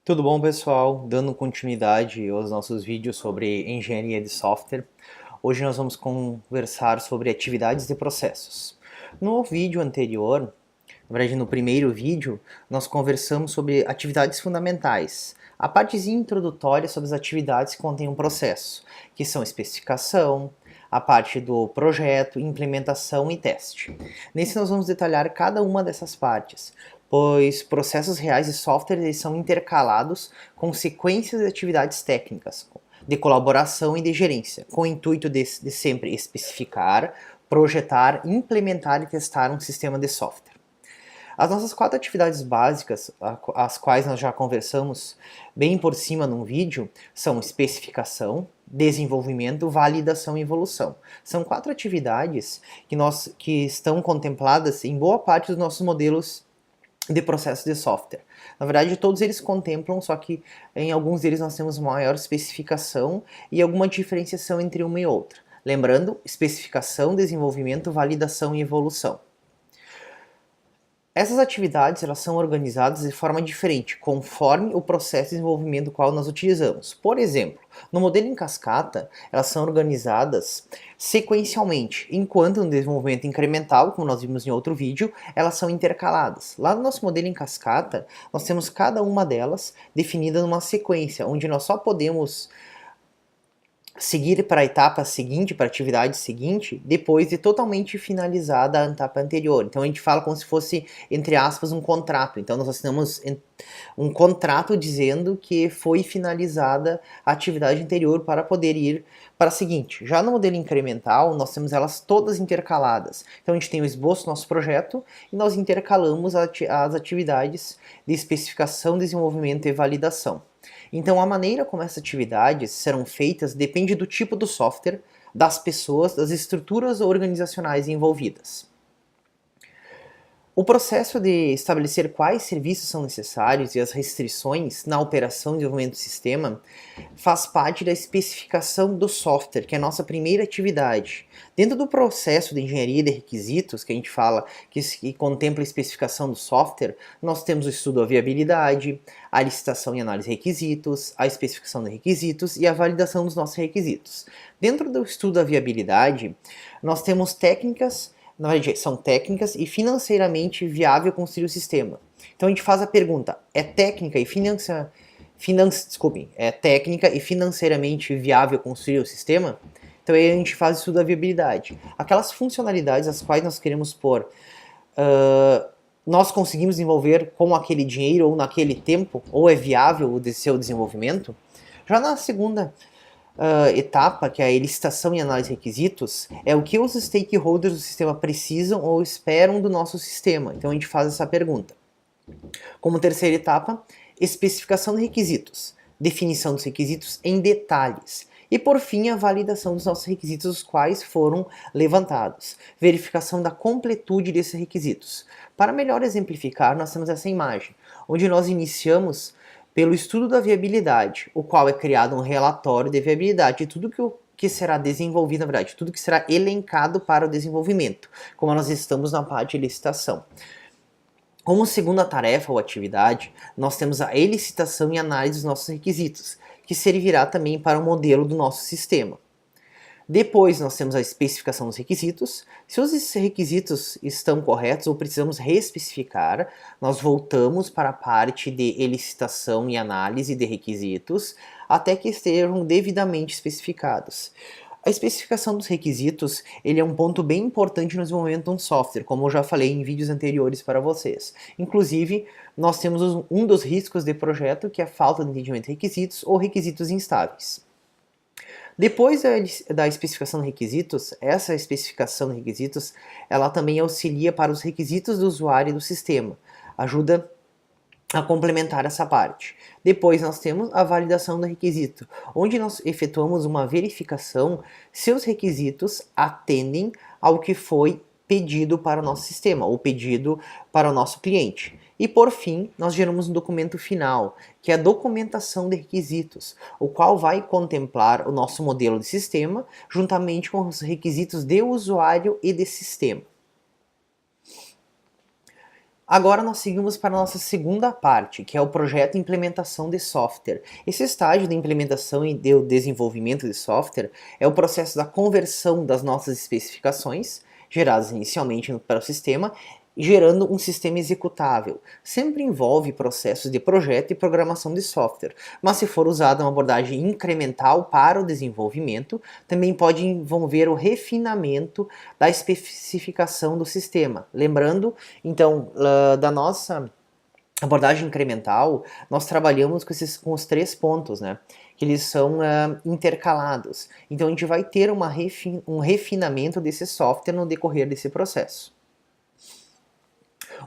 Tudo bom, pessoal? Dando continuidade aos nossos vídeos sobre engenharia de software, hoje nós vamos conversar sobre atividades de processos. No vídeo anterior, na verdade no primeiro vídeo, nós conversamos sobre atividades fundamentais, a partezinha introdutória sobre as atividades que contêm um processo, que são especificação, a parte do projeto, implementação e teste. Nesse nós vamos detalhar cada uma dessas partes, pois processos reais de software eles são intercalados com sequências de atividades técnicas, de colaboração e de gerência, com o intuito de sempre especificar, projetar, implementar e testar um sistema de software. As nossas 4 atividades básicas, as quais nós já conversamos bem por cima num vídeo, são especificação, desenvolvimento, validação e evolução. São 4 atividades que estão contempladas em boa parte dos nossos modelos de processos de software. Na verdade, todos eles contemplam, só que em alguns deles nós temos maior especificação e alguma diferenciação entre uma e outra. Lembrando, especificação, desenvolvimento, validação e evolução. Essas atividades elas são organizadas de forma diferente, conforme o processo de desenvolvimento qual nós utilizamos. Por exemplo, no modelo em cascata, elas são organizadas sequencialmente, enquanto no desenvolvimento incremental, como nós vimos em outro vídeo, elas são intercaladas. Lá no nosso modelo em cascata, nós temos cada uma delas definida numa sequência, onde nós só podemos seguir para a etapa seguinte, para a atividade seguinte, depois de totalmente finalizada a etapa anterior. Então a gente fala como se fosse, entre aspas, um contrato. Então nós assinamos um contrato dizendo que foi finalizada a atividade anterior para poder ir para a seguinte. Já no modelo incremental, nós temos elas todas intercaladas. Então a gente tem o esboço do nosso projeto e nós intercalamos as atividades de especificação, desenvolvimento e validação. Então a maneira como essas atividades serão feitas depende do tipo do software, das pessoas, das estruturas organizacionais envolvidas. O processo de estabelecer quais serviços são necessários e as restrições na operação e desenvolvimento do sistema faz parte da especificação do software, que é a nossa primeira atividade. Dentro do processo de engenharia de requisitos, que a gente fala que contempla a especificação do software, nós temos o estudo da viabilidade, a licitação e análise de requisitos, a especificação de requisitos e a validação dos nossos requisitos. Dentro do estudo da viabilidade, nós temos técnicas. Na verdade, são técnicas e financeiramente viável construir o sistema. Então a gente faz a pergunta: é técnica e técnica e financeiramente viável construir o sistema? Então aí a gente faz o estudo da viabilidade. Aquelas funcionalidades as quais nós queremos pôr, nós conseguimos desenvolver com aquele dinheiro ou naquele tempo, ou é viável o seu desenvolvimento? Já na segunda etapa, que é a licitação e análise de requisitos, é o que os stakeholders do sistema precisam ou esperam do nosso sistema. Então a gente faz essa pergunta. Como terceira etapa, especificação de requisitos, definição dos requisitos em detalhes. E por fim, a validação dos nossos requisitos, os quais foram levantados. Verificação da completude desses requisitos. Para melhor exemplificar, nós temos essa imagem, onde nós iniciamos pelo estudo da viabilidade, o qual é criado um relatório de viabilidade de tudo que será desenvolvido, na verdade, tudo que será elencado para o desenvolvimento, como nós estamos na parte de licitação. Como segunda tarefa ou atividade, nós temos a elicitação e análise dos nossos requisitos, que servirá também para o modelo do nosso sistema. Depois nós temos a especificação dos requisitos. Se os requisitos estão corretos ou precisamos reespecificar, nós voltamos para a parte de elicitação e análise de requisitos até que estejam devidamente especificados. A especificação dos requisitos ele é um ponto bem importante no desenvolvimento de um software, como eu já falei em vídeos anteriores para vocês. Inclusive, nós temos um dos riscos de projeto, que é a falta de entendimento de requisitos ou requisitos instáveis. Depois da especificação de requisitos, essa especificação de requisitos, ela também auxilia para os requisitos do usuário e do sistema, ajuda a complementar essa parte. Depois nós temos a validação do requisito, onde nós efetuamos uma verificação se os requisitos atendem ao que foi pedido para o nosso sistema, ou pedido para o nosso cliente. E por fim, nós geramos um documento final, que é a documentação de requisitos, o qual vai contemplar o nosso modelo de sistema, juntamente com os requisitos de usuário e de sistema. Agora nós seguimos para a nossa segunda parte, que é o projeto de implementação de software. Esse estágio de implementação e de desenvolvimento de software é o processo da conversão das nossas especificações, geradas inicialmente para o sistema, gerando um sistema executável. Sempre envolve processos de projeto e programação de software, mas se for usada uma abordagem incremental para o desenvolvimento, também pode envolver o refinamento da especificação do sistema. Lembrando, então, da nossa abordagem incremental, nós trabalhamos com os 3 pontos, né? Que eles são intercalados. Então a gente vai ter um refinamento desse software no decorrer desse processo.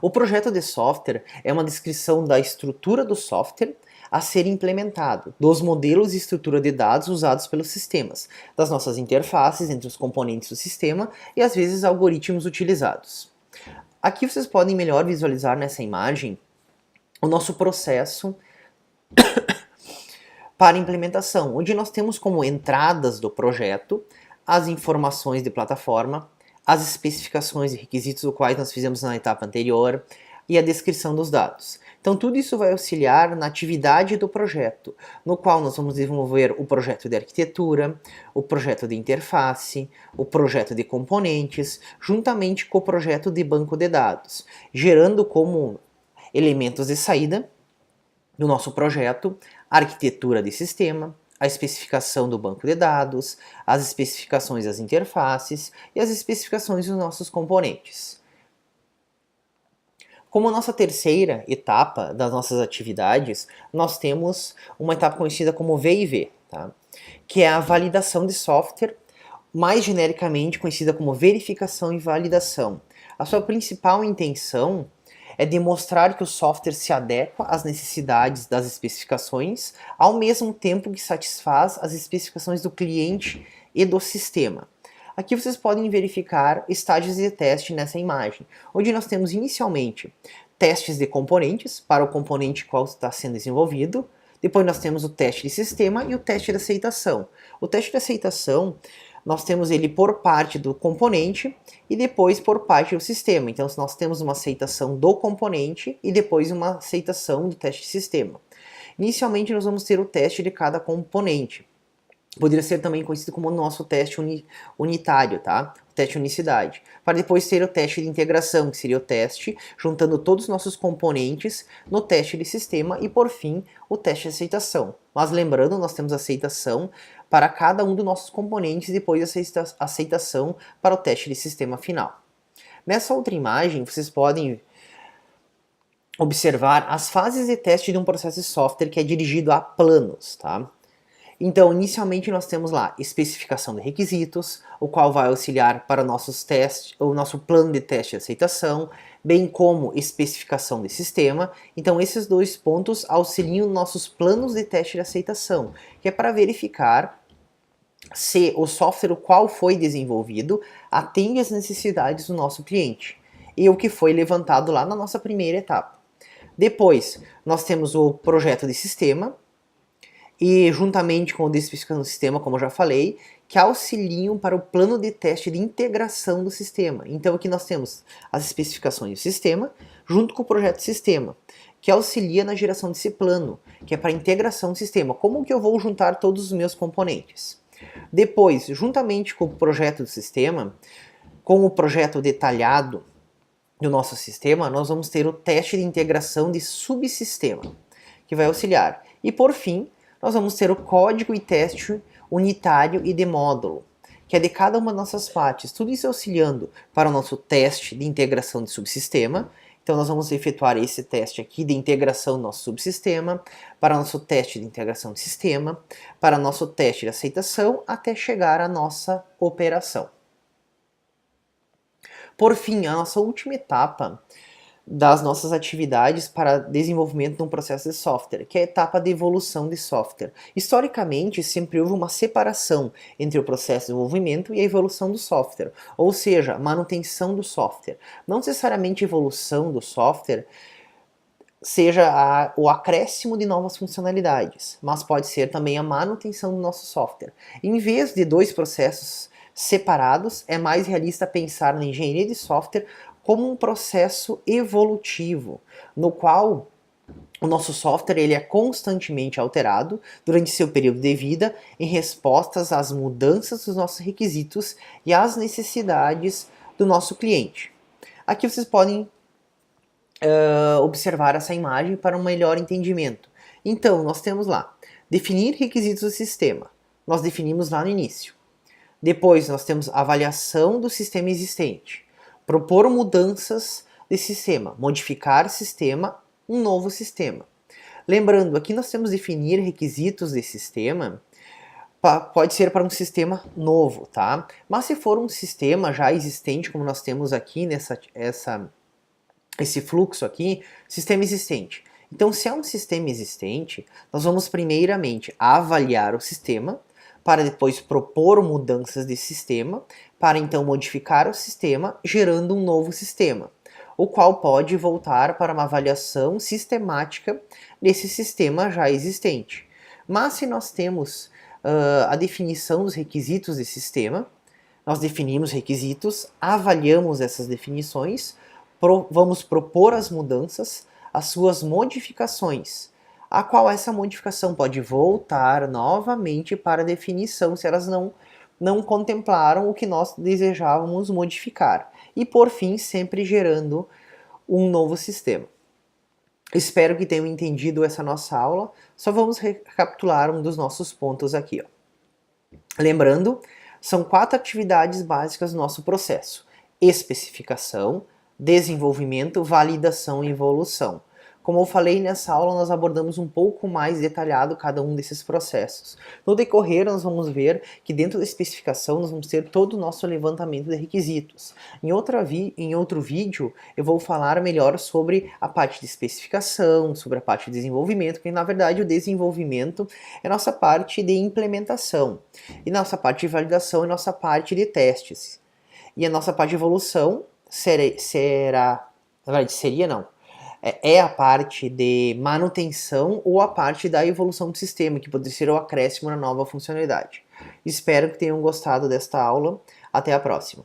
O projeto de software é uma descrição da estrutura do software a ser implementado, dos modelos e estrutura de dados usados pelos sistemas, das nossas interfaces entre os componentes do sistema e às vezes algoritmos utilizados. Aqui vocês podem melhor visualizar nessa imagem o nosso processo para implementação, onde nós temos como entradas do projeto as informações de plataforma, as especificações e requisitos os quais nós fizemos na etapa anterior e a descrição dos dados. Então tudo isso vai auxiliar na atividade do projeto, no qual nós vamos desenvolver o projeto de arquitetura, o projeto de interface, o projeto de componentes, juntamente com o projeto de banco de dados, gerando como elementos de saída do nosso projeto a arquitetura de sistema, a especificação do banco de dados, as especificações das interfaces e as especificações dos nossos componentes. Como nossa terceira etapa das nossas atividades, nós temos uma etapa conhecida como V&V, tá? Que é a validação de software, mais genericamente conhecida como verificação e validação. A sua principal intenção é demonstrar que o software se adequa às necessidades das especificações, ao mesmo tempo que satisfaz as especificações do cliente e do sistema. Aqui vocês podem verificar estágios de teste nessa imagem, onde nós temos inicialmente testes de componentes para o componente qual está sendo desenvolvido, depois nós temos o teste de sistema e o teste de aceitação. O teste de aceitação nós temos ele por parte do componente e depois por parte do sistema. Então nós temos uma aceitação do componente e depois uma aceitação do teste de sistema. Inicialmente nós vamos ter o teste de cada componente. Poderia ser também conhecido como o nosso teste unitário, tá? O teste de unicidade. Para depois ter o teste de integração, que seria o teste juntando todos os nossos componentes no teste de sistema e, por fim, o teste de aceitação. Mas lembrando, nós temos aceitação para cada um dos nossos componentes e depois aceitação para o teste de sistema final. Nessa outra imagem, vocês podem observar as fases de teste de um processo de software que é dirigido a planos, tá? Então, inicialmente nós temos lá especificação de requisitos, o qual vai auxiliar para nossos testes, o nosso plano de teste de aceitação, bem como especificação de sistema. Então, esses 2 pontos auxiliam nossos planos de teste de aceitação, que é para verificar se o software o qual foi desenvolvido atende às necessidades do nosso cliente e o que foi levantado lá na nossa primeira etapa. Depois, nós temos o projeto de sistema, e juntamente com o de especificação do sistema, como eu já falei, que auxiliam para o plano de teste de integração do sistema. Então aqui nós temos as especificações do sistema, junto com o projeto de sistema, que auxilia na geração desse plano, que é para a integração do sistema. Como que eu vou juntar todos os meus componentes? Depois, juntamente com o projeto do sistema, com o projeto detalhado do nosso sistema, nós vamos ter o teste de integração de subsistema, que vai auxiliar. E por fim, nós vamos ter o código e teste unitário e de módulo, que é de cada uma das nossas partes, tudo isso auxiliando para o nosso teste de integração de subsistema. Então nós vamos efetuar esse teste aqui de integração do nosso subsistema, para o nosso teste de integração de sistema, para o nosso teste de aceitação, até chegar à nossa operação. Por fim, a nossa última etapa das nossas atividades para desenvolvimento de um processo de software, que é a etapa de evolução de software. Historicamente, sempre houve uma separação entre o processo de desenvolvimento e a evolução do software, ou seja, manutenção do software. Não necessariamente a evolução do software seja o acréscimo de novas funcionalidades, mas pode ser também a manutenção do nosso software. Em vez de 2 processos separados, é mais realista pensar na engenharia de software como um processo evolutivo, no qual o nosso software ele é constantemente alterado durante seu período de vida em respostas às mudanças dos nossos requisitos e às necessidades do nosso cliente. Aqui vocês podem observar essa imagem para um melhor entendimento. Então, nós temos lá, definir requisitos do sistema. Nós definimos lá no início. Depois, nós temos avaliação do sistema existente. Propor mudanças de sistema, modificar sistema, um novo sistema. Lembrando, aqui nós temos definir requisitos de sistema, pode ser para um sistema novo, tá? Mas se for um sistema já existente, como nós temos aqui esse fluxo aqui, sistema existente. Então, se é um sistema existente, nós vamos primeiramente avaliar o sistema, para depois propor mudanças de sistema, para então modificar o sistema, gerando um novo sistema, o qual pode voltar para uma avaliação sistemática desse sistema já existente. Mas se nós temos a definição dos requisitos de sistema, nós definimos requisitos, avaliamos essas definições, vamos propor as mudanças, as suas modificações, a qual essa modificação pode voltar novamente para a definição se elas não contemplaram o que nós desejávamos modificar. E por fim, sempre gerando um novo sistema. Espero que tenham entendido essa nossa aula. Só vamos recapitular um dos nossos pontos aqui. Lembrando, são 4 atividades básicas do nosso processo: especificação, desenvolvimento, validação e evolução. Como eu falei nessa aula, nós abordamos um pouco mais detalhado cada um desses processos. No decorrer, nós vamos ver que dentro da especificação nós vamos ter todo o nosso levantamento de requisitos. Em outro vídeo, eu vou falar melhor sobre a parte de especificação, sobre a parte de desenvolvimento, porque na verdade o desenvolvimento é nossa parte de implementação, e nossa parte de validação é nossa parte de testes. E a nossa parte de evolução é a parte de manutenção ou a parte da evolução do sistema, que pode ser o acréscimo na nova funcionalidade. Espero que tenham gostado desta aula. Até a próxima.